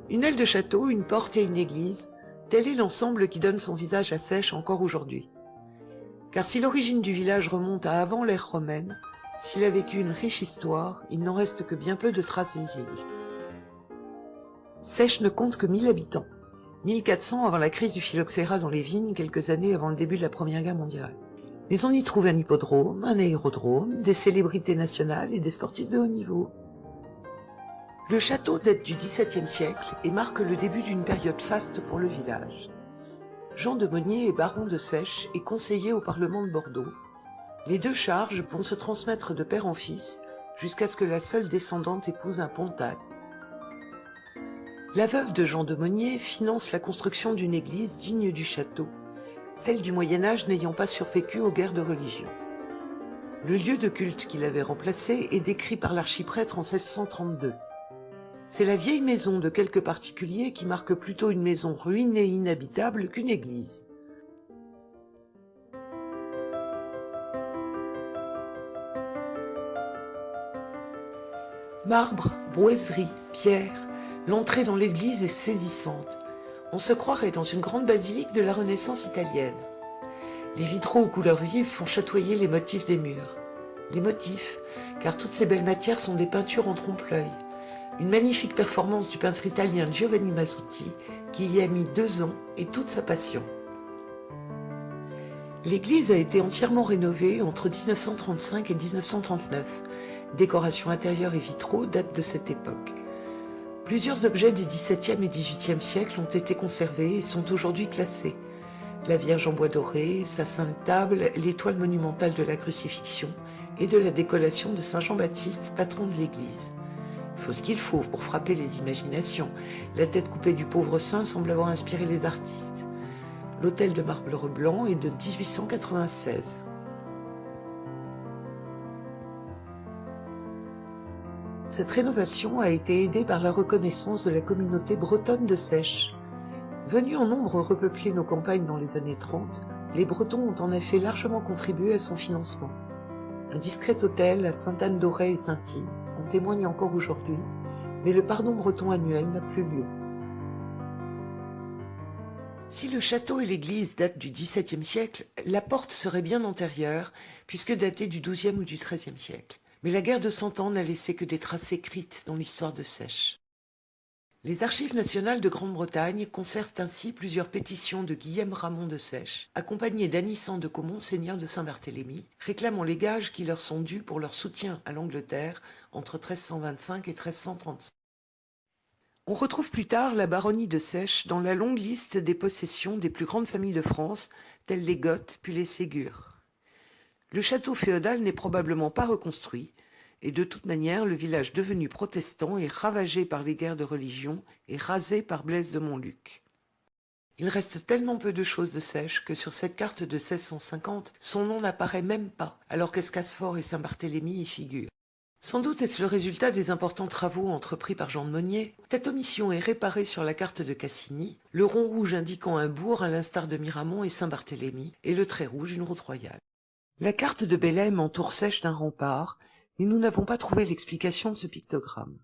Une aile de château, une porte et une église, tel est l'ensemble qui donne son visage à Seiche encore aujourd'hui. Car si l'origine du village remonte à avant l'ère romaine, s'il a vécu une riche histoire, il n'en reste que bien peu de traces visibles. Seiche ne compte que 1000 habitants, 1400 avant la crise du phylloxéra dans les vignes, quelques années avant le début de la Première Guerre mondiale. Mais on y trouve un hippodrome, un aérodrome, des célébrités nationales et des sportifs de haut niveau. Le château date du XVIIe siècle et marque le début d'une période faste pour le village. Jean de Monnier est baron de Seiche et conseiller au Parlement de Bordeaux. Les deux charges vont se transmettre de père en fils jusqu'à ce que la seule descendante épouse un Pontac. La veuve de Jean de Monnier finance la construction d'une église digne du château, celle du Moyen-Âge n'ayant pas survécu aux guerres de religion. Le lieu de culte qui l'avait remplacé est décrit par l'archiprêtre en 1632. C'est la vieille maison de quelques particuliers qui marque plutôt une maison ruinée et inhabitable qu'une église. Marbre, boiserie, pierre, l'entrée dans l'église est saisissante. On se croirait dans une grande basilique de la Renaissance italienne. Les vitraux aux couleurs vives font chatoyer les motifs des murs. Les motifs, car toutes ces belles matières sont des peintures en trompe-l'œil. Une magnifique performance du peintre italien Giovanni Masucci, qui y a mis 2 ans et toute sa passion. L'église a été entièrement rénovée entre 1935 et 1939. Décoration intérieure et vitraux datent de cette époque. Plusieurs objets des XVIIe et XVIIIe siècles ont été conservés et sont aujourd'hui classés. La Vierge en bois doré, sa sainte table, l'étoile monumentale de la crucifixion et de la décollation de Saint Jean-Baptiste, patron de l'église. Il faut ce qu'il faut pour frapper les imaginations. La tête coupée du pauvre saint semble avoir inspiré les artistes. L'autel de marbre blanc est de 1896. Cette rénovation a été aidée par la reconnaissance de la communauté bretonne de Seiche. Venus en nombre repeupler nos campagnes dans les années 30, les Bretons ont en effet largement contribué à son financement. Un discret hôtel à Sainte-Anne-d'Auray et Saint-Yves en témoigne encore aujourd'hui, mais le pardon breton annuel n'a plus lieu. Si le château et l'église datent du XVIIe siècle, la porte serait bien antérieure, puisque datée du XIIe ou du XIIIe siècle. Mais la guerre de Cent Ans n'a laissé que des traces écrites dans l'histoire de Seiche. Les Archives nationales de Grande-Bretagne conservent ainsi plusieurs pétitions de Guillaume Ramon de Seiche, accompagné d'Anissan de Caumont, seigneur de Saint-Barthélemy, réclamant les gages qui leur sont dus pour leur soutien à l'Angleterre entre 1325 et 1335. On retrouve plus tard la baronnie de Seiche dans la longue liste des possessions des plus grandes familles de France, telles les Goth puis les Ségur. Le château féodal n'est probablement pas reconstruit, et de toute manière, le village devenu protestant est ravagé par les guerres de religion et rasé par Blaise de Montluc. Il reste tellement peu de choses de Seiche que sur cette carte de 1650, son nom n'apparaît même pas, alors qu'Escasfort et Saint-Barthélemy y figurent. Sans doute est-ce le résultat des importants travaux entrepris par Jean de Monnier. Cette omission est réparée sur la carte de Cassini, le rond rouge indiquant un bourg à l'instar de Miramont et Saint-Barthélemy, et le trait rouge une route royale. La carte de Bellême entoure Seiche d'un rempart, mais nous n'avons pas trouvé l'explication de ce pictogramme.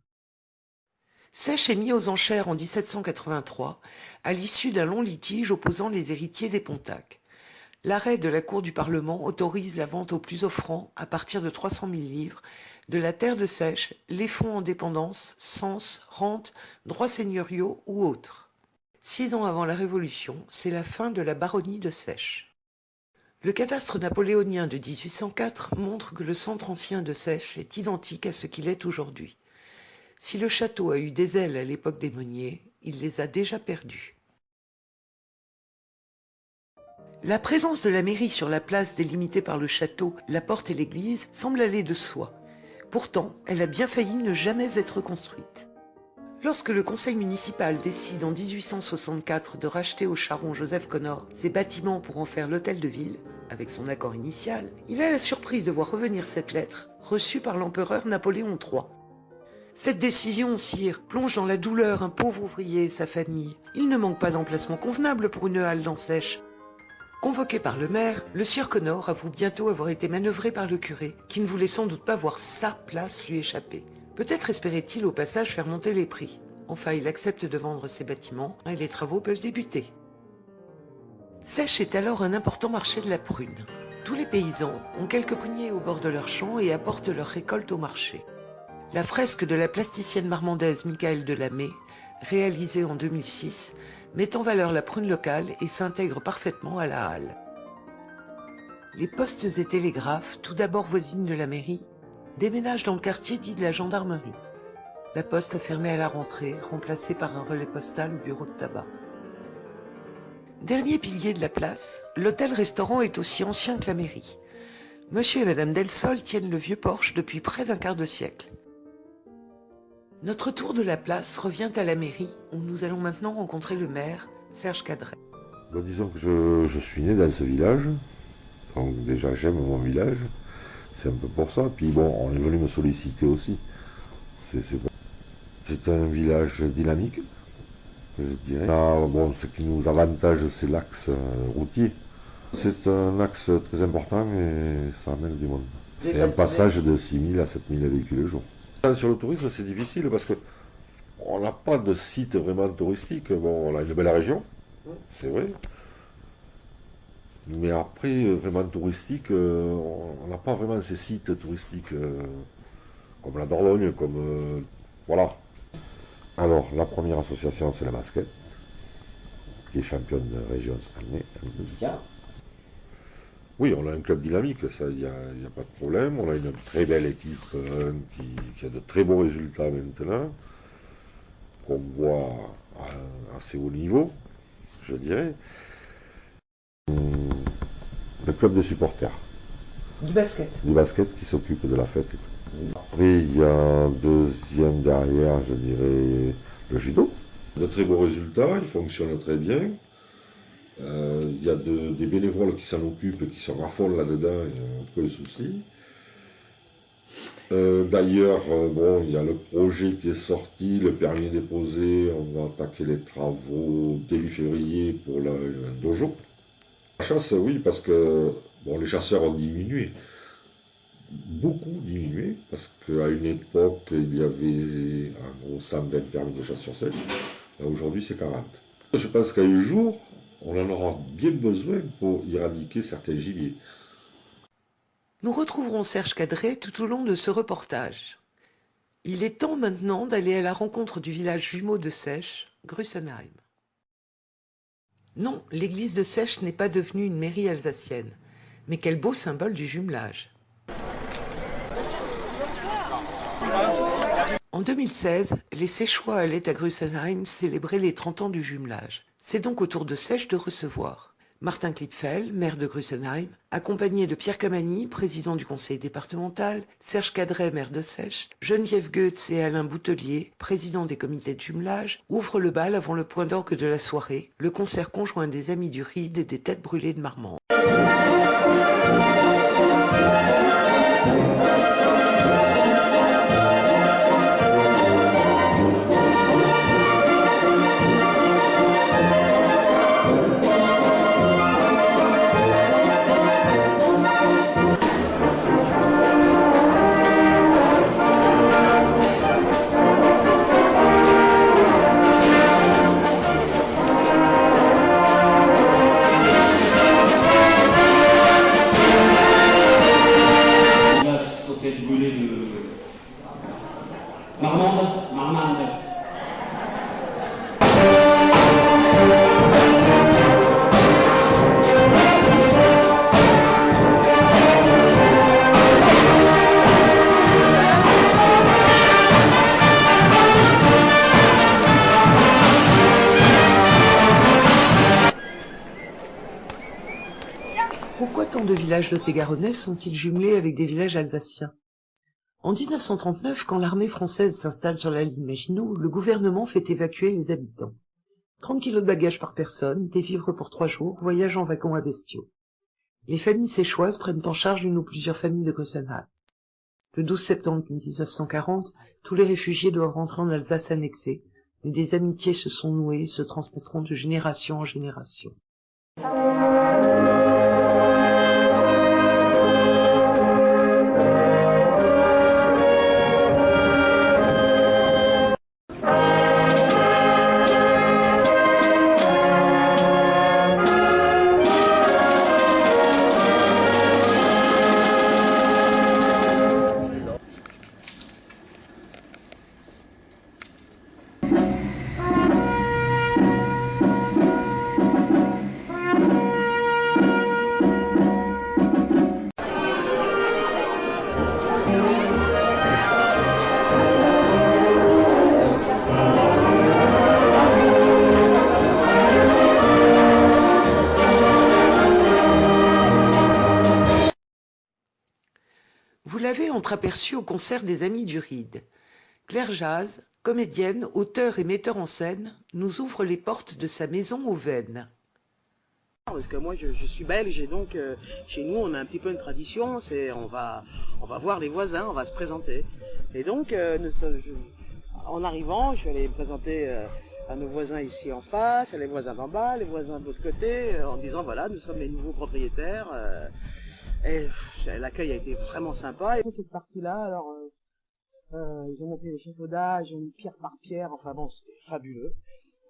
Seiche est mis aux enchères en 1783, à l'issue d'un long litige opposant les héritiers des Pontac. L'arrêt de la Cour du Parlement autorise la vente au plus offrant, à partir de 300 000 livres, de la terre de Seiche, les fonds en dépendance, cens, rentes, droits seigneuriaux ou autres. 6 ans avant la Révolution, c'est la fin de la baronnie de Seiche. Le cadastre napoléonien de 1804 montre que le centre ancien de Seiche est identique à ce qu'il est aujourd'hui. Si le château a eu des ailes à l'époque des Monnier, il les a déjà perdues. La présence de la mairie sur la place délimitée par le château, la porte et l'église semble aller de soi. Pourtant, elle a bien failli ne jamais être construite. Lorsque le conseil municipal décide en 1864 de racheter au charron Joseph Connor ses bâtiments pour en faire l'hôtel de ville, avec son accord initial, il a la surprise de voir revenir cette lettre, reçue par l'empereur Napoléon III. Cette décision, sire, plonge dans la douleur un pauvre ouvrier et sa famille. Il ne manque pas d'emplacement convenable pour une halle dans Seiche. Convoqué par le maire, le sieur Connor avoue bientôt avoir été manœuvré par le curé, qui ne voulait sans doute pas voir sa place lui échapper. Peut-être espérait-il au passage faire monter les prix. Enfin, il accepte de vendre ses bâtiments et les travaux peuvent débuter. Sèche est alors un important marché de la prune. Tous les paysans ont quelques pruniers au bord de leurs champs et apportent leurs récoltes au marché. La fresque de la plasticienne marmandaise Michaëlle Delamé, réalisée en 2006, met en valeur la prune locale et s'intègre parfaitement à la halle. Les postes et télégraphes, tout d'abord voisines de la mairie, déménagent dans le quartier dit de la gendarmerie. La poste a fermé à la rentrée, remplacée par un relais postal au bureau de tabac. Dernier pilier de la place, l'hôtel-restaurant est aussi ancien que la mairie. Monsieur et Madame Delsol tiennent le vieux porche depuis près d'un quart de siècle. Notre tour de la place revient à la mairie, où nous allons maintenant rencontrer le maire, Serge Cadret. Disons que je suis né dans ce village, donc déjà j'aime mon village, c'est un peu pour ça. Puis bon, on est venu me solliciter aussi. C'est un village dynamique, je dirais. Bon, ce qui nous avantage, c'est l'axe routier. C'est un axe très important et ça amène du monde. C'est un passage de 6 000 à 7 000 véhicules le jour. Sur le tourisme, c'est difficile parce que on n'a pas de site vraiment touristique. Bon, on a une belle région, c'est vrai. Mais après, vraiment touristique, on n'a pas vraiment ces sites touristiques comme la Dordogne, comme... voilà. Alors, la première association, c'est la basket, qui est championne de région cette année. Oui, on a un club dynamique, ça, il n'y a pas de problème. On a une très belle équipe qui a de très beaux résultats maintenant, qu'on voit à assez haut niveau, je dirais. Le club de supporters. Du basket. Du basket qui s'occupe de la fête. Après, il y a un deuxième derrière, je dirais, le judo. De très beaux résultats, il fonctionne très bien. Il y a des bénévoles qui s'en occupent et qui se raffolent là-dedans, il y a un peu de soucis. D'ailleurs, bon, il y a le projet qui est sorti, le permis est déposé, on va attaquer les travaux début février pour un dojo. La chasse, oui, parce que bon, les chasseurs ont diminué. Beaucoup diminué, parce qu'à une époque, il y avait en gros 120 permis de chasse sur sèche. Aujourd'hui, c'est 40. Je pense qu'à un jour, on en aura bien besoin pour éradiquer certains gibiers. Nous retrouverons Serge Cadret tout au long de ce reportage. Il est temps maintenant d'aller à la rencontre du village jumeau de Sèche, Grussenheim. Non, l'église de Sèche n'est pas devenue une mairie alsacienne, mais quel beau symbole du jumelage. En 2016, les Séchois allaient à Grussenheim célébrer les 30 ans du jumelage. C'est donc au tour de Sèche de recevoir Martin Klipfel, maire de Grussenheim, accompagné de Pierre Camani, président du conseil départemental, Serge Cadret, maire de Sèche, Geneviève Goetz et Alain Boutelier, président des comités de jumelage, ouvrent le bal avant le point d'orgue de la soirée, le concert conjoint des Amis du Ride et des Têtes Brûlées de Marmande. Pourquoi tant de villages lot-et-garonnais sont-ils jumelés avec des villages alsaciens? En 1939, quand l'armée française s'installe sur la ligne Maginot, le gouvernement fait évacuer les habitants. 30 kilos de bagages par personne, des vivres pour 3 jours, voyage en wagon à bestiaux. Les familles séchoises prennent en charge une ou plusieurs familles de Grussenheim. Le 12 septembre 1940, tous les réfugiés doivent rentrer en Alsace annexée, mais des amitiés se sont nouées et se transmettront de génération en génération. être aperçue au concert des Amis du Ride. Claire Jazz, comédienne, auteure et metteur en scène, nous ouvre les portes de sa maison aux Vennes. Parce que moi je suis belge et donc chez nous on a un petit peu une tradition, c'est on va voir les voisins, on va se présenter. Et donc en arrivant, je vais aller me présenter à nos voisins ici en face, à les voisins d'en bas, les voisins de l'autre côté, en disant voilà, nous sommes les nouveaux propriétaires. Et l'accueil a été vraiment sympa. Et cette partie-là, alors ils ont monté l'échafaudage, pierre par pierre, enfin bon, c'était fabuleux.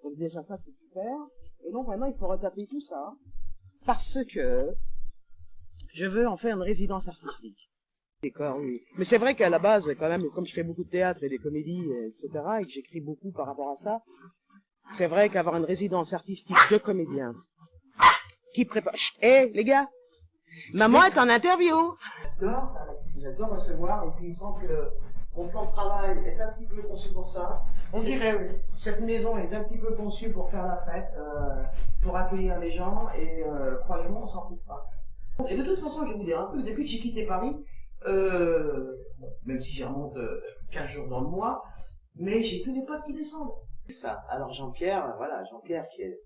Donc déjà ça c'est super. Et donc maintenant il faut retaper tout ça, parce que je veux en faire une résidence artistique. D'accord, oui. Mais c'est vrai qu'à la base, quand même, comme je fais beaucoup de théâtre et des comédies, etc., et que j'écris beaucoup par rapport à ça, c'est vrai qu'avoir une résidence artistique de comédiens qui prépare... Chut, hé, les gars, maman est en interview. J'adore recevoir, et puis il me semble que mon plan de travail est un petit peu conçu pour ça. On dirait, oui. Cette maison est un petit peu conçue pour faire la fête, pour accueillir les gens, et croyez-moi, on s'en prive pas. Et de toute façon, je vais vous dire un truc, depuis que j'ai quitté Paris, bon, même si j'y remonte 15 jours dans le mois, mais j'ai tous les potes qui descendent. C'est ça. Alors Jean-Pierre, voilà, Jean-Pierre qui est...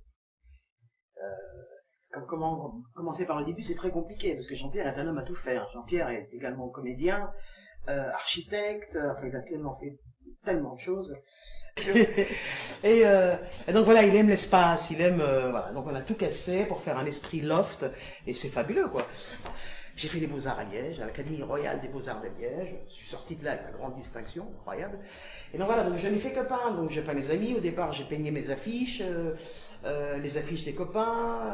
comment commencer par le début, c'est très compliqué, parce que Jean-Pierre est un homme à tout faire. Jean-Pierre est également comédien, architecte, enfin il a tellement fait tellement de choses. et donc voilà, il aime l'espace, il aime voilà, donc on a tout cassé pour faire un esprit loft et c'est fabuleux quoi. J'ai fait les Beaux-Arts à Liège, à l'Académie Royale des Beaux-Arts de Liège, je suis sorti de là avec la grande distinction, incroyable. Et donc voilà, donc je n'ai fait que peindre, donc j'ai peint les amis, au départ j'ai peigné mes affiches, les affiches des copains,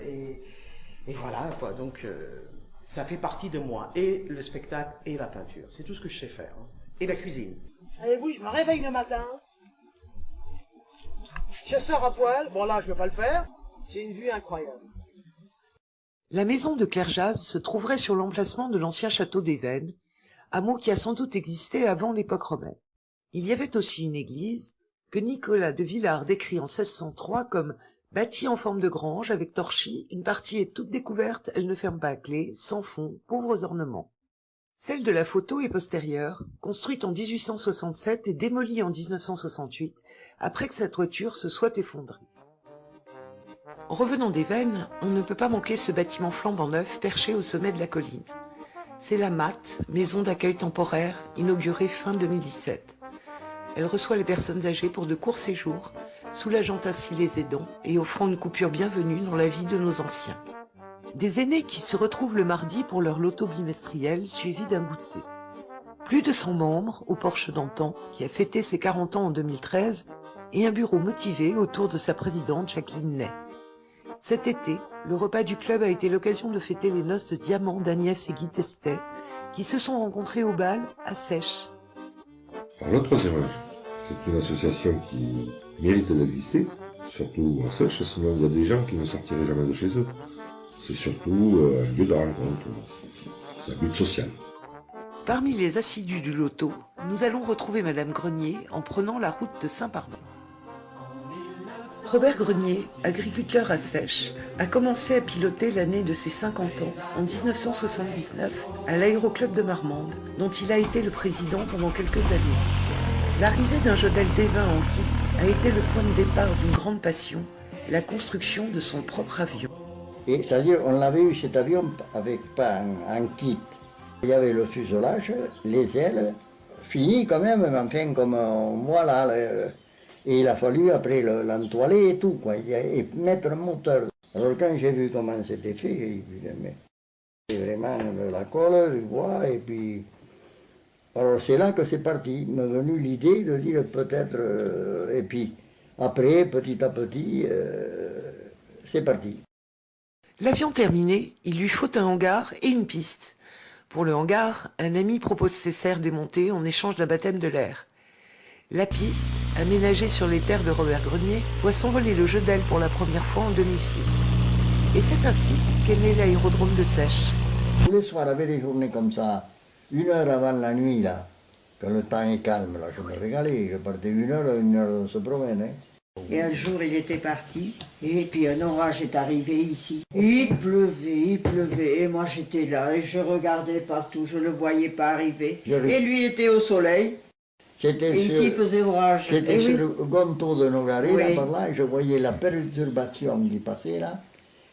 et voilà quoi, donc ça fait partie de moi, et le spectacle et la peinture, c'est tout ce que je sais faire, hein. Et la cuisine. Savez-vous, je me réveille le matin, je sors à poil, bon là je ne peux pas le faire, j'ai une vue incroyable. La maison de Claire Jazz se trouverait sur l'emplacement de l'ancien château des Vennes, hameau qui a sans doute existé avant l'époque romaine. Il y avait aussi une église que Nicolas de Villars décrit en 1603 comme bâtie en forme de grange avec torchis, une partie est toute découverte, elle ne ferme pas à clé, sans fond, pauvres ornements. Celle de la photo est postérieure, construite en 1867 et démolie en 1968, après que sa toiture se soit effondrée. En revenant des Vennes, on ne peut pas manquer ce bâtiment flambant neuf perché au sommet de la colline. C'est la MAT, maison d'accueil temporaire, inaugurée fin 2017. Elle reçoit les personnes âgées pour de courts séjours, soulageant ainsi les aidants et offrant une coupure bienvenue dans la vie de nos anciens. Des aînés qui se retrouvent le mardi pour leur loto bimestriel suivi d'un goûter. Plus de 100 membres au Porche d'antan, qui a fêté ses 40 ans en 2013, et un bureau motivé autour de sa présidente Jacqueline Ney. Cet été, le repas du club a été l'occasion de fêter les noces de diamant d'Agnès et Guy Testet, qui se sont rencontrés au bal à Sèche. Alors, le troisième âge, c'est une association qui mérite d'exister, surtout à Sèche, sinon il y a des gens qui ne sortiraient jamais de chez eux. C'est surtout un lieu de rencontre, c'est un but social. Parmi les assidus du loto, nous allons retrouver Madame Grenier en prenant la route de Saint-Pardon. Robert Grenier, agriculteur à Sèche, a commencé à piloter l'année de ses 50 ans, en 1979, à l'aéroclub de Marmande, dont il a été le président pendant quelques années. L'arrivée d'un Jodel Devin en kit a été le point de départ d'une grande passion, la construction de son propre avion. Et c'est-à-dire, on avait eu cet avion avec pas un kit. Il y avait le fuselage, les ailes, fini quand même, mais enfin comme voilà. Et il a fallu après l'entoiler et tout, quoi, et mettre un moteur. Alors quand j'ai vu comment c'était fait, j'ai dit, mais c'est vraiment de la colle, du bois, et puis... Alors c'est là que c'est parti, m'est venue l'idée de dire peut-être, et puis après, petit à petit, c'est parti. L'avion terminé, il lui faut un hangar et une piste. Pour le hangar, un ami propose ses serres démontées en échange d'un baptême de l'air. La piste, aménagée sur les terres de Robert Grenier, voit s'envoler le Jodel pour la première fois en 2006. Et c'est ainsi qu'est né l'aérodrome de Sèche. Tous les soirs, avec des journées comme ça, 1 heure avant la nuit, là, quand le temps est calme, là, je me régalais, je partais 1 heure se promener. Et un jour, il était parti. Et puis un orage est arrivé ici. Et il pleuvait. Et moi, j'étais là et je regardais partout. Je ne le voyais pas arriver. Et lui était au soleil. Et ici, il faisait orage. J'étais sur oui. le gonto de Nogaré, Oui. là, par là, et je voyais la perturbation qui passait là.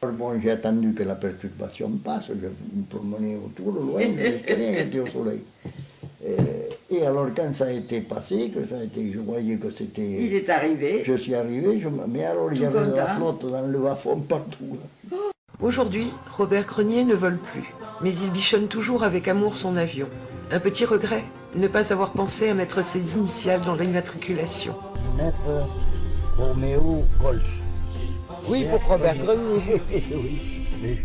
Alors bon, j'ai attendu que la perturbation passe, je me promenais autour, loin, je rien était au soleil. Et alors quand ça a été passé, je voyais que c'était... Il est arrivé. Je suis arrivé, mais alors il y avait de la flotte dans le bas-fond partout. Là. Aujourd'hui, Robert Grenier ne vole plus, mais il bichonne toujours avec amour son avion. Un petit regret, ne pas avoir pensé à mettre ses initiales dans l'immatriculation. Maître Roméo Golf. Oui, pour Robert Grenier. Oui.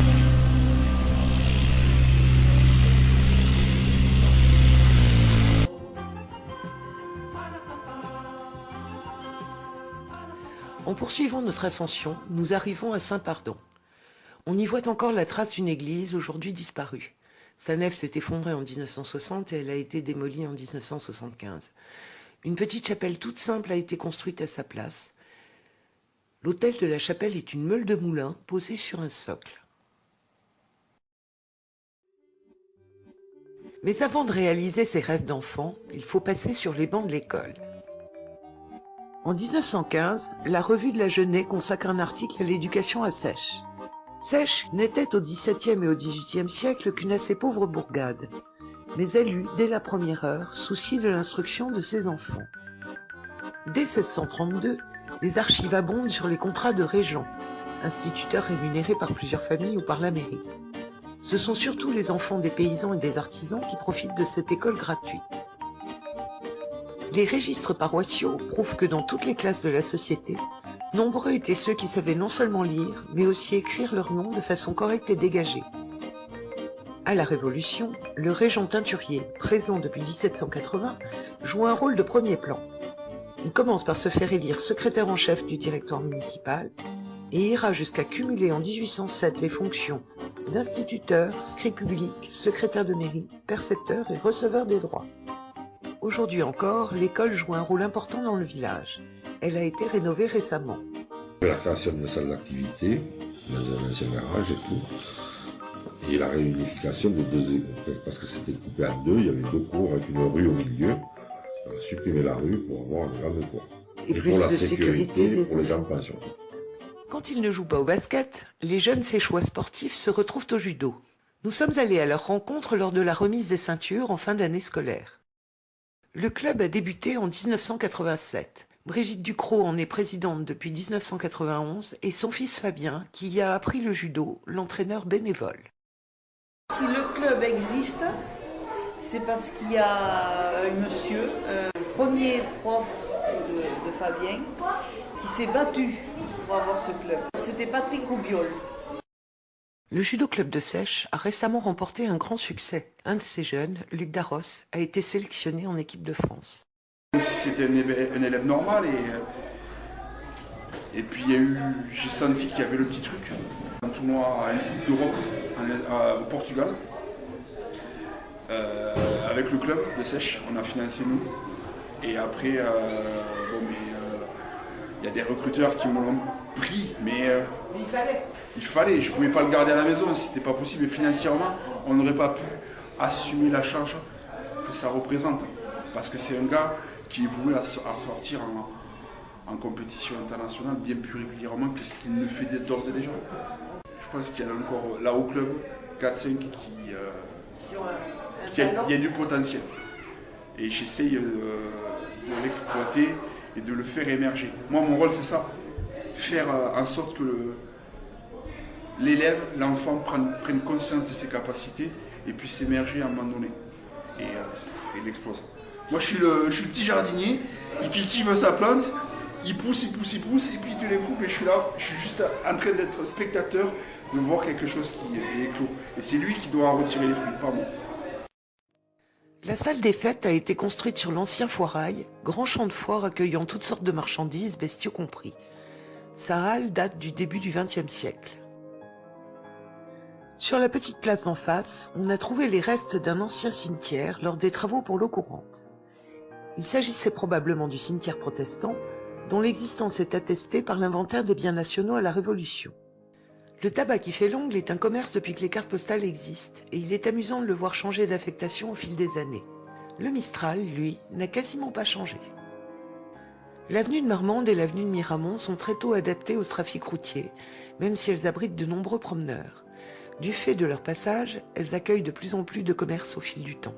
En poursuivant notre ascension, nous arrivons à Saint-Pardon. On y voit encore la trace d'une église aujourd'hui disparue. Sa nef s'est effondrée en 1960 et elle a été démolie en 1975. Une petite chapelle toute simple a été construite à sa place. L'autel de la chapelle est une meule de moulin posée sur un socle. Mais avant de réaliser ses rêves d'enfant, il faut passer sur les bancs de l'école. En 1915, la revue de la Jeunesse consacre un article à l'éducation à Sèche. Sèche n'était au XVIIe et au XVIIIe siècle qu'une assez pauvre bourgade, mais elle eut, dès la première heure, souci de l'instruction de ses enfants. Dès 1632, les archives abondent sur les contrats de régents, instituteurs rémunérés par plusieurs familles ou par la mairie. Ce sont surtout les enfants des paysans et des artisans qui profitent de cette école gratuite. Les registres paroissiaux prouvent que dans toutes les classes de la société, nombreux étaient ceux qui savaient non seulement lire, mais aussi écrire leur nom de façon correcte et dégagée. À la Révolution, le régent teinturier, présent depuis 1780, joue un rôle de premier plan. Il commence par se faire élire secrétaire en chef du directoire municipal et ira jusqu'à cumuler en 1807 les fonctions d'instituteur, scribe public, secrétaire de mairie, percepteur et receveur des droits. Aujourd'hui encore, l'école joue un rôle important dans le village. Elle a été rénovée récemment. La création de salles d'activité, dans un ancien garage et tout. Et la réunification de deux écoles, parce que c'était coupé en deux, il y avait deux cours avec une rue au milieu. On a supprimé la rue pour avoir une grande cour. Et plus pour la de sécurité des pour les enfants surtout. Quand ils ne jouent pas au basket, les jeunes séchois sportifs se retrouvent au judo. Nous sommes allés à leur rencontre lors de la remise des ceintures en fin d'année scolaire. Le club a débuté en 1987. Brigitte Ducrot en est présidente depuis 1991 et son fils Fabien, qui y a appris le judo, l'entraîneur bénévole. Si le club existe, c'est parce qu'il y a un monsieur, premier prof de Fabien, qui s'est battu pour avoir ce club. C'était Patrick Roubiol. Le judo club de Sèche a récemment remporté un grand succès. Un de ses jeunes, Luc Darros, a été sélectionné en équipe de France. C'était un élève normal et puis j'ai senti qu'il y avait le petit truc. Un tournoi à une Coupe d'Europe au Portugal avec le club de Sèche, on a financé nous. Et après, il y a des recruteurs qui m'ont pris, mais il fallait, je ne pouvais pas le garder à la maison, c'était pas possible. Et financièrement, on n'aurait pas pu assumer la charge que ça représente. Parce que c'est un gars qui est voué à sortir en compétition internationale bien plus régulièrement que ce qu'il ne fait d'ores et déjà. Je pense qu'il y en a encore là au club 4-5 qui a du potentiel. Et j'essaye de l'exploiter et de le faire émerger. Moi, mon rôle, c'est ça. Faire en sorte que l'élève, l'enfant prenne conscience de ses capacités et puisse émerger à un moment donné. Et il explose. Moi, je suis le petit jardinier, il cultive sa plante, il pousse, et puis il te les coupe, et je suis là, je suis juste en train d'être spectateur, de voir quelque chose qui est éclos. Et c'est lui qui doit en retirer les fruits, pas moi. La salle des fêtes a été construite sur l'ancien foirail, grand champ de foire accueillant toutes sortes de marchandises, bestiaux compris. Sa halle date du début du XXe siècle. Sur la petite place d'en face, on a trouvé les restes d'un ancien cimetière lors des travaux pour l'eau courante. Il s'agissait probablement du cimetière protestant, dont l'existence est attestée par l'inventaire des biens nationaux à la Révolution. Le tabac qui fait l'ongle est un commerce depuis que les cartes postales existent, et il est amusant de le voir changer d'affectation au fil des années. Le Mistral, lui, n'a quasiment pas changé. L'avenue de Marmande et l'avenue de Miramont sont très tôt adaptées au trafic routier, même si elles abritent de nombreux promeneurs. Du fait de leur passage, elles accueillent de plus en plus de commerces au fil du temps.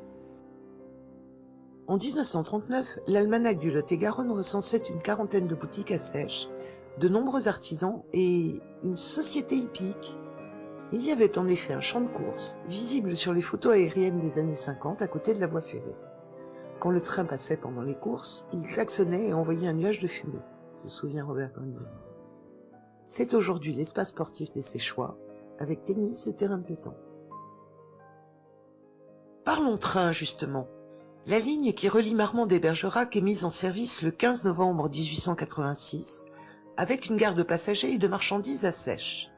En 1939, l'Almanach du Lot-et-Garonne recensait une quarantaine de boutiques à Seiches, de nombreux artisans et une société hippique. Il y avait en effet un champ de course, visible sur les photos aériennes des années 50 à côté de la voie ferrée. Quand le train passait pendant les courses, il klaxonnait et envoyait un nuage de fumée, se souvient Robert Grandier. C'est aujourd'hui l'espace sportif des Séchois, avec tennis et terrain de pétanque. Parlons train, justement. La ligne qui relie Marmande et Bergerac est mise en service le 15 novembre 1886, avec une gare de passagers et de marchandises à Seiches.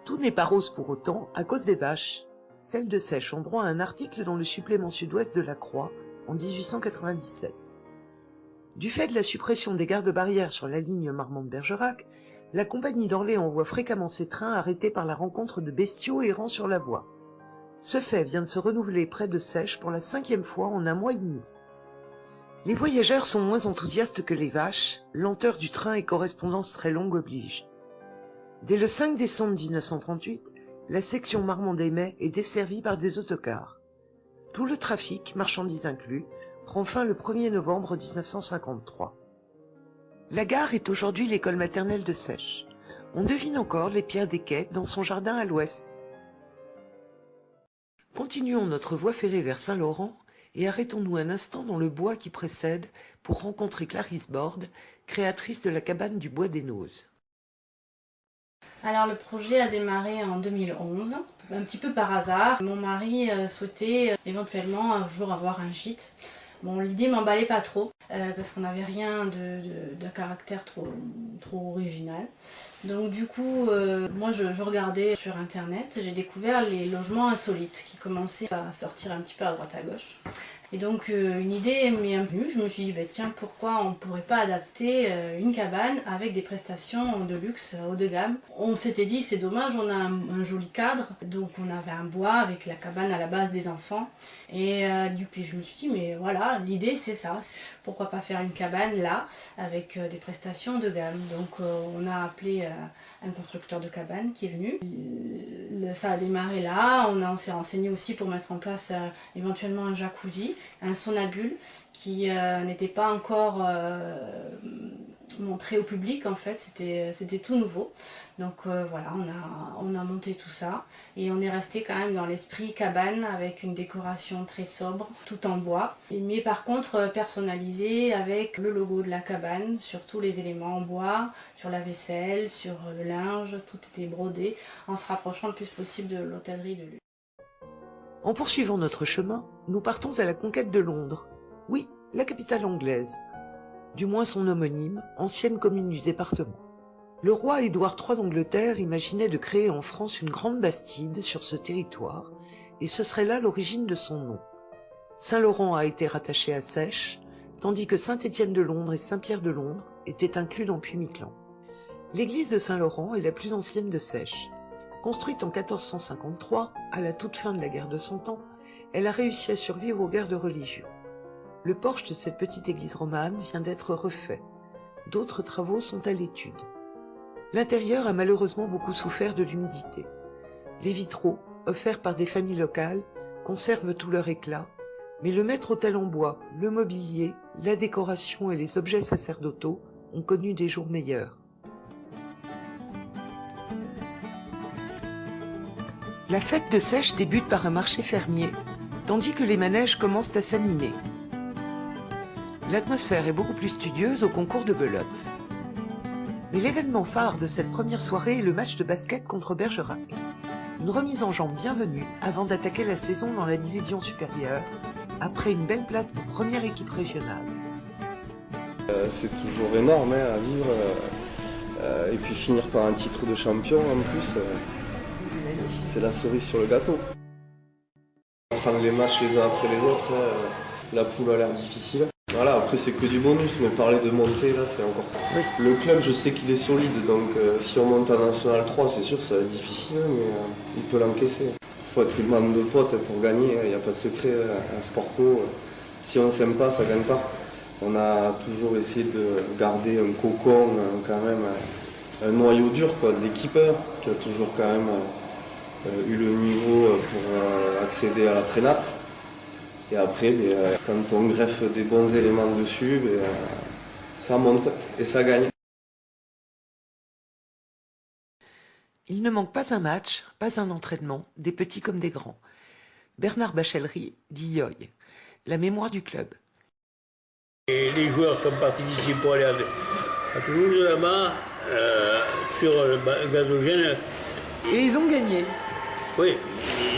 Tout n'est pas rose pour autant à cause des vaches. Celles de Seiches ont droit à un article dans le supplément sud-ouest de la Croix en 1897. Du fait de la suppression des gardes-barrières sur la ligne Marmande-Bergerac, la compagnie d'Orly envoie fréquemment ses trains arrêtés par la rencontre de bestiaux errant sur la voie. Ce fait vient de se renouveler près de Seiches pour la 5e fois en un mois et demi. Les voyageurs sont moins enthousiastes que les vaches, lenteur du train et correspondance très longue obligent. Dès le 5 décembre 1938, la section Marmande-Aimais est desservie par des autocars. Tout le trafic, marchandises inclus, prend fin le 1er novembre 1953. La gare est aujourd'hui l'école maternelle de Seiches. On devine encore les pierres des quais dans son jardin à l'ouest. Continuons notre voie ferrée vers Saint-Laurent et arrêtons-nous un instant dans le bois qui précède pour rencontrer Clarisse Borde, créatrice de la cabane du Bois des Nozes. Alors le projet a démarré en 2011, un petit peu par hasard. Mon mari souhaitait éventuellement un jour avoir un gîte. Bon, l'idée m'emballait pas trop parce qu'on n'avait rien de caractère trop original. Donc du coup, moi je regardais sur internet, j'ai découvert les logements insolites qui commençaient à sortir un petit peu à droite à gauche. Et donc une idée m'est venue, je me suis dit, bah, tiens, pourquoi on ne pourrait pas adapter une cabane avec des prestations de luxe haut de gamme. On s'était dit, c'est dommage, on a un joli cadre, donc on avait un bois avec la cabane à la base des enfants. Et du coup je me suis dit, mais voilà, l'idée c'est ça, pourquoi pas faire une cabane là, avec des prestations de gamme. Donc on a appelé un constructeur de cabane qui est venu. Ça a démarré là, on s'est renseigné aussi pour mettre en place éventuellement un jacuzzi, un sauna-bulle qui n'était pas encore montré au public en fait, c'était tout nouveau. Donc voilà, on a monté tout ça et on est resté quand même dans l'esprit cabane avec une décoration très sobre, tout en bois. Mais par contre personnalisé avec le logo de la cabane sur tous les éléments en bois, sur la vaisselle, sur le linge, tout était brodé en se rapprochant le plus possible de l'hôtellerie de luxe. En poursuivant notre chemin, nous partons à la conquête de Londres. Oui, la capitale anglaise. Du moins son homonyme, ancienne commune du département. Le roi Édouard III d'Angleterre imaginait de créer en France une grande bastide sur ce territoire, et ce serait là l'origine de son nom. Saint-Laurent a été rattaché à Seiches, tandis que Saint-Étienne de Londres et Saint-Pierre de Londres étaient inclus dans Puy-Miquelon. L'église de Saint-Laurent est la plus ancienne de Seiches. Construite en 1453, à la toute fin de la guerre de Cent Ans, elle a réussi à survivre aux guerres de religion. Le porche de cette petite église romane vient d'être refait. D'autres travaux sont à l'étude. L'intérieur a malheureusement beaucoup souffert de l'humidité. Les vitraux, offerts par des familles locales, conservent tout leur éclat, mais le maître-autel en bois, le mobilier, la décoration et les objets sacerdotaux ont connu des jours meilleurs. La fête de Seiches débute par un marché fermier, tandis que les manèges commencent à s'animer. L'atmosphère est beaucoup plus studieuse au concours de belote. Mais l'événement phare de cette première soirée est le match de basket contre Bergerac. Une remise en jambe bienvenue avant d'attaquer la saison dans la division supérieure, après une belle place de première équipe régionale. C'est toujours énorme à vivre, et puis finir par un titre de champion en plus, c'est la cerise sur le gâteau. Prendre les matchs les uns après les autres, la poule a l'air difficile. Voilà, après c'est que du bonus, mais parler de monter là c'est encore... Oui. Le club je sais qu'il est solide, donc si on monte en National 3 c'est sûr que ça va être difficile, mais il peut l'encaisser. Il faut être une bande de potes pour gagner, il n'y a pas de secret, un sport co, si on ne s'aime pas ça ne gagne pas. On a toujours essayé de garder un cocon, quand même, un noyau dur quoi, de l'équipe qui a toujours quand même eu le niveau pour accéder à la prénat. Et après, quand on greffe des bons éléments dessus, ça monte et ça gagne. Il ne manque pas un match, pas un entraînement, des petits comme des grands. Bernard Bachellery dit Yoy, la mémoire du club. Et les joueurs sont partis d'ici pour aller à Toulouse, là-bas, sur le gazogène. Et ils ont gagné. Oui,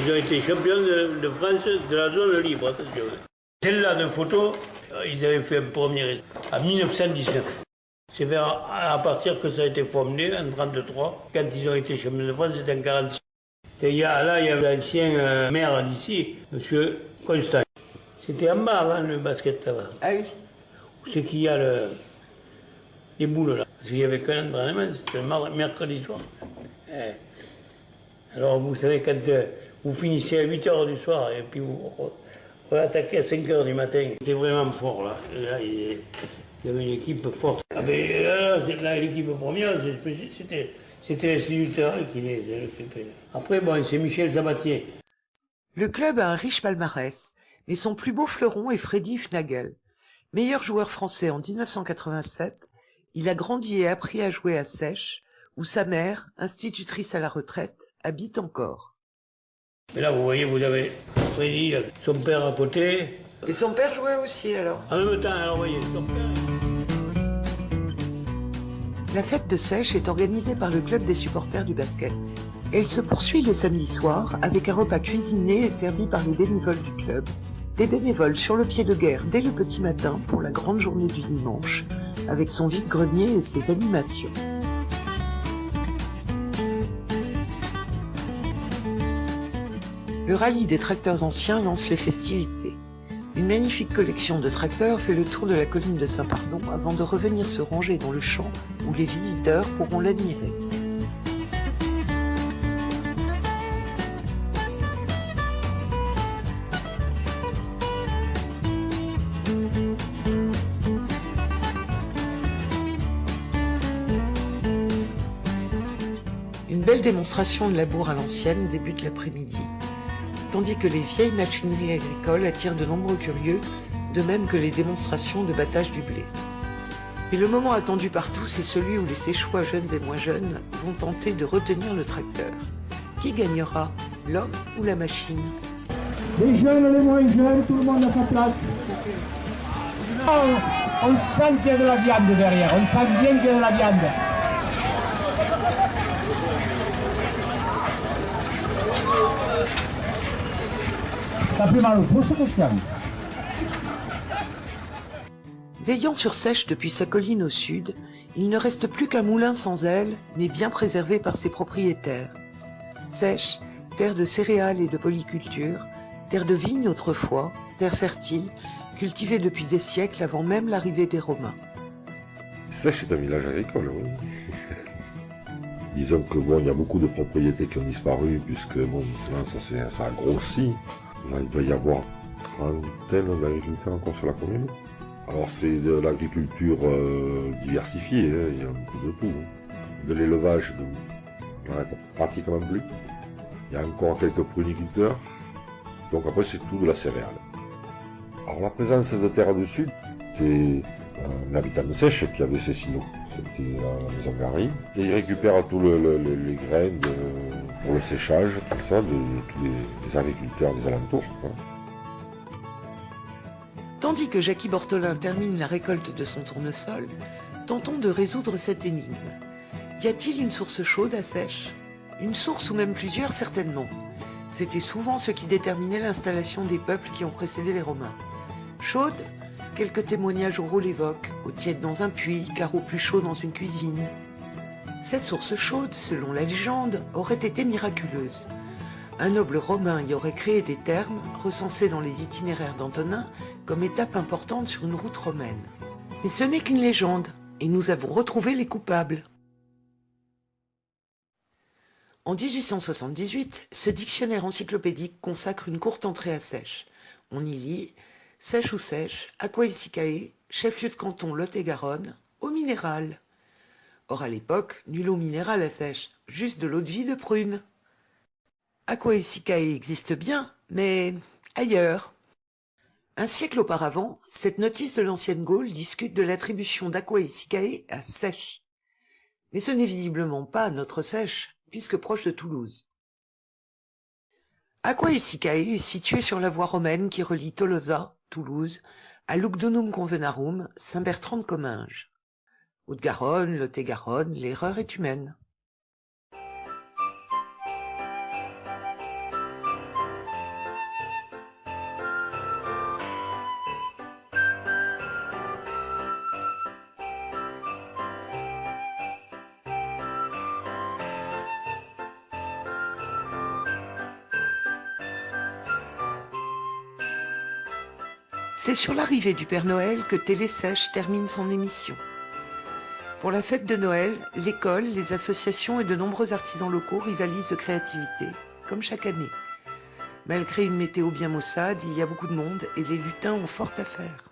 ils ont été champions de France de la zone libre, attention. Celle-là de photo, ils avaient fait un premier en 1919. C'est à partir que ça a été formé, en 1933. Quand ils ont été champions de France, c'était en 1946. Et il y avait l'ancien maire d'ici, M. Constant. C'était en bas avant le basket là-bas. Ah oui. Où c'est qu'il y a les boules là. Parce qu'il n'y avait qu'un entraînement, c'était le mercredi soir. Alors vous savez, quand vous finissez à 8h du soir et puis vous attaquez à 5h du matin, c'était vraiment fort là. Là il y avait une équipe forte. Ah ben là, l'équipe première, c'était l'instituteur qui les occupait. Après, bon, c'est Michel Sabatier. Le club a un riche palmarès, mais son plus beau fleuron est Freddy Fnagel. Meilleur joueur français en 1987, il a grandi et appris à jouer à Sèche, où sa mère, institutrice à la retraite, habite encore. Mais là, vous voyez, vous avez Freddy, son père à côté. Et son père jouait aussi alors? En même temps, alors vous voyez, son père... La fête de Sèche est organisée par le club des supporters du basket. Elle se poursuit le samedi soir avec un repas cuisiné et servi par les bénévoles du club. Des bénévoles sur le pied de guerre dès le petit matin pour la grande journée du dimanche, avec son vide-grenier et ses animations. Le rallye des tracteurs anciens lance les festivités. Une magnifique collection de tracteurs fait le tour de la colline de Saint-Pardon avant de revenir se ranger dans le champ où les visiteurs pourront l'admirer. Une belle démonstration de labour à l'ancienne débute l'après-midi, tandis que les vieilles machineries agricoles attirent de nombreux curieux, de même que les démonstrations de battage du blé. Mais le moment attendu par tous est celui où les Séchois jeunes et moins jeunes vont tenter de retenir le tracteur. Qui gagnera, l'homme ou la machine? Les jeunes, les moins jeunes, tout le monde à sa place. On sent qu'il y a de la viande derrière, on sent bien qu'il y a de la viande. Ça fait mal au pouce, Christian. Veillant sur Sèche depuis sa colline au sud, il ne reste plus qu'un moulin sans aile, mais bien préservé par ses propriétaires. Sèche, terre de céréales et de polyculture, terre de vignes autrefois, terre fertile, cultivée depuis des siècles avant même l'arrivée des Romains. Sèche est un village agricole, oui. Disons que bon, il y a beaucoup de propriétés qui ont disparu, puisque bon, là, ça a grossi. Là, il doit y avoir trentaine d'agriculteurs encore sur la commune. Alors c'est de l'agriculture diversifiée, hein, il y a un peu de tout. Hein. De l'élevage, pratiquement plus. Il y a encore quelques pruniculteurs. Donc après c'est tout de la céréale. Alors la présence de terre du sud, c'est un habitant de Sèche qui avait ses silos. C'était la maison Gary. Et il récupère tous les grains pour le séchage, tout ça, de tous les agriculteurs des alentours. Quoi. Tandis que Jackie Bortolin termine la récolte de son tournesol, tentons de résoudre cette énigme. Y a-t-il une source chaude à Sèche? Une source ou même plusieurs, certainement. C'était souvent ce qui déterminait l'installation des peuples qui ont précédé les Romains. Chaude? Quelques témoignages oraux l'évoquent, eau tiède dans un puits, car au plus chaud dans une cuisine. Cette source chaude, selon la légende, aurait été miraculeuse. Un noble romain y aurait créé des thermes, recensés dans les itinéraires d'Antonin, comme étape importante sur une route romaine. Mais ce n'est qu'une légende, et nous avons retrouvé les coupables. En 1878, ce dictionnaire encyclopédique consacre une courte entrée à Seiche. On y lit « Seiche ou Seiche, Aquae-Sicaae, chef-lieu de canton Lot-et-Garonne, eau minérale ». Or à l'époque, nulle eau minérale à Seiche, juste de l'eau de vie de prune. Aquae-Sicaae existe bien, mais ailleurs. Un siècle auparavant, cette notice de l'ancienne Gaule discute de l'attribution d'Aquae-Sicaae à Seiche. Mais ce n'est visiblement pas notre Seiche, puisque proche de Toulouse. Aquae-Sicaae est situé sur la voie romaine qui relie Tolosa, Toulouse, à Lugdunum Convenarum, Saint-Bertrand de Comminges. Haute-Garonne, Lot-et-Garonne, l'erreur est humaine. C'est sur l'arrivée du Père Noël que Télé Seiche termine son émission. Pour la fête de Noël, l'école, les associations et de nombreux artisans locaux rivalisent de créativité, comme chaque année. Malgré une météo bien maussade, il y a beaucoup de monde et les lutins ont fort à faire.